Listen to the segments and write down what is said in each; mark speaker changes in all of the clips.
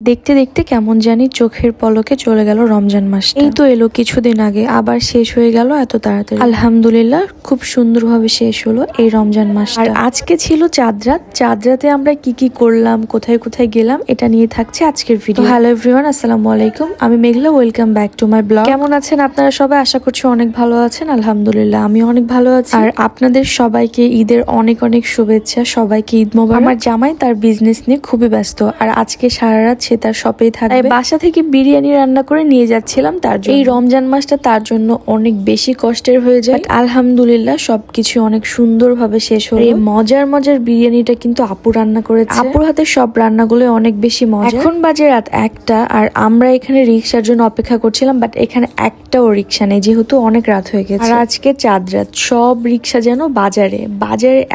Speaker 1: দেখতে দেখতে কেমন জানি চোখের পলকে চলে গেল রমজান মাস। এই তো এলো কিছুদিন আগে, আবার শেষ হয়ে গেল এত তাড়াতাড়ি। আলহামদুলিল্লাহ খুব সুন্দরভাবে শেষ হলো এই রমজান মাস। আর আজকে ছিল চাঁদ রাত। চাঁদ রাতে আমরা কি কি করলাম, কোথায় কোথায় গেলাম, এটা নিয়ে থাকছে আজকের ভিডিও। হ্যালো এভরিওয়ান, আসসালামু আলাইকুম। আমি Meghla, welcome back to my blog. কেমন আছেন আপনারা সবাই? আশা করছি অনেক ভালো আছেন। আলহামদুলিল্লাহ আমি অনেক ভালো আছি। আর আপনাদের সবাইকে ঈদের অনেক অনেক শুভেচ্ছা। সবাইকে ঈদ মোবারক। আমার জামাই তার বিজনেস নিয়ে খুবই ব্যস্ত, আর আজকে সারা রাত সে তার শপেই থাকবে। বাসা থেকে বিরিয়ানি রান্না করে নিয়ে যাচ্ছিলাম তার জন্য। এই রমজান মাসটা তার জন্য অনেক বেশি কষ্টের হয়ে যায়। আলহামদুলিল্লাহ সবকিছু অনেক সুন্দরভাবে শেষ হলো। এই মজার মজার বিরিয়ানিটা কিন্তু আপু রান্না করেছে। আপুর হাতে সব রান্নাগুলো অনেক বেশি মজা। এখন বাজে রাত 1টা, আর আমরা এখানে রিক্সার জন্য অপেক্ষা করছিলাম, বাট এখানে একটাও রিক্সা নেই, যেহেতু অনেক রাত হয়ে গেছে। আর আজকে চাঁদ রাত, সব রিক্সা যেন বাজারে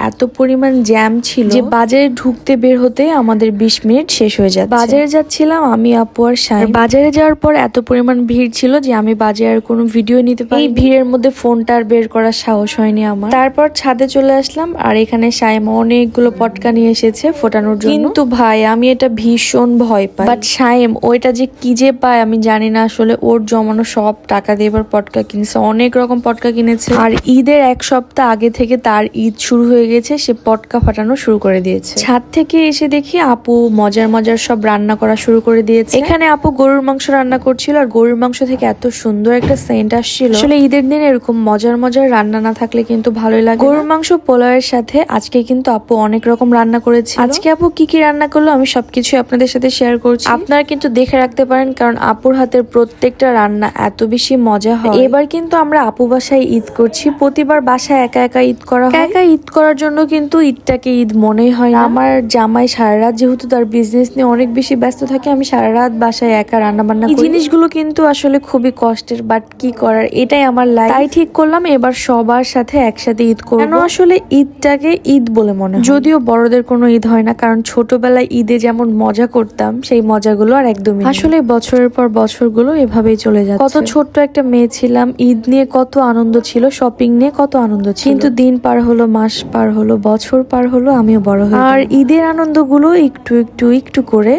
Speaker 1: এত পরিমাণ জ্যাম ছিল যে বাজারে ঢুকতে বের হতে আমাদের 20 মিনিট শেষ হয়ে যাচ্ছে। বাজারে যাচ্ছিলাম আমি, আপু আর শাইন। বাজারে যাওয়ার পর এত পরিমাণ ভিড় ছিল যে আমি বাজারের কোনো ভিডিও নিতে পারি। এই ভিড়ের মধ্যে ফোনটা আর বের করার সাহস হয়নি আমার। তারপর ছাদে চলে আসলাম, আর এখানে শাইম অনেকগুলো পটকা নিয়ে এসেছে ফোটানোর জন্য। কিন্তু ভাই আমি এটা ভীষণ ভয় পাই। বাট শাইম ওইটা যে কি যে পায় আমি জানি না। আসলে ওর জমানো সব টাকা দিয়ে এবার পটকা কিনেছে, অনেক রকম পটকা কিনেছে। আর ঈদের 1 সপ্তাহ আগে থেকে তার ঈদ শুরু হয়ে গেছে, সে পটকা ফাটানো শুরু করে দিয়েছে। ছাদ থেকে এসে দেখি আপু মজার মজার সব রান্না করা শুরু করে দিয়েছে। এখানে আপু গরুর মাংস রান্না করছিল, আর গরুর মাংস থেকে এত সুন্দর একটা সেন্ট আসছিল। আসলে ঈদের দিন এরকম মজার মজার রান্না না থাকলে কিন্তু ভালোই লাগে। গরুর মাংস পোলাওয়ের সাথে আজকে কিন্তু আপু অনেক রকম রান্না করেছে। আজকে আপু কি কি রান্না করলো আমি সবকিছু আপনাদের সাথে শেয়ার করছি, আপনারা কিন্তু দেখে রাখতে পারেন, কারণ আপুর হাতের প্রত্যেকটা রান্না এত বেশি মজা হয়। এবার কিন্তু আমরা আপু বাসায় ঈদ করছি। প্রতিবার বাসায় একা একা ঈদ করা হয়। একা ঈদ করার জন্য কিন্তু ঈদটাকে ঈদ মনেই হয় না। আমার জামাই সারা রাত যেহেতু তার বিজনেস নিয়ে অনেক বেশি ব্যস্ত থাকে, আমি সারা রাত বাসায় একা রান্না বান্না করি। এই জিনিসগুলো কিন্তু আসলে খুবই কষ্টের, বাট কি করার, এটাই আমার লাইফ। তাই ঠিক করলাম এবার সবার সাথে একসাথে ঈদ করব। কেন আসলে ঈদটাকে ঈদ বলে মনে হয়, যদিও বড়দের কোনো ঈদ হয় না, কারণ ছোটবেলায় ঈদে যেমন মজা করতাম সেই মজাগুলো আর একদমই আসলে বছরের পর বছরগুলো এভাবেই চলে যাচ্ছে। কত ছোট্ট একটা মেয়ে ছিলাম, ঈদ নিয়ে কত আনন্দ ছিল, শপিং নিয়ে কত আনন্দ ছিল, কিন্তু দিন পার হলো, মাস পার হলো, বছর পার হলো, আমিও বড় হই, আর ঈদের আনন্দগুলো একটু একটু একটু করে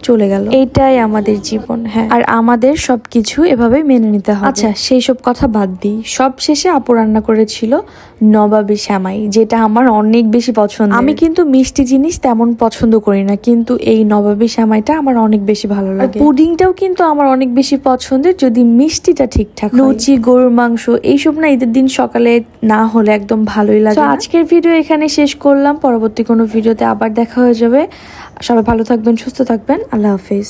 Speaker 1: চলে গেল। এইটাই আমাদের জীবন। হ্যাঁ, আর আমাদের সবকিছু এভাবে মেনে নিতে হবে। আচ্ছা সেই সব কথা বাদ দিই, সব শেষে আপু রান্না করেছিল নবাবী সেমাই, যেটা আমার অনেক বেশি পছন্দ। আমি কিন্তু মিষ্টি জিনিস তেমন পছন্দ করি না, কিন্তু এই নবাবী সেমাইটা আমার অনেক বেশি ভালো লাগে। পুডিংটাও কিন্তু আমার অনেক বেশি পছন্দের, যদি মিষ্টিটা ঠিকঠাক হয়। লুচি, গরুর মাংস এইসব না ঈদের দিন সকালে না হলে একদম ভালোই লাগে। তো আজকের ভিডিও এখানে শেষ করলাম, পরবর্তী কোনো ভিডিওতে আবার দেখা হয়ে যাবে। সবাই ভালো থাকবেন, সুস্থ থাকবেন, আল্লাহ হাফিজ।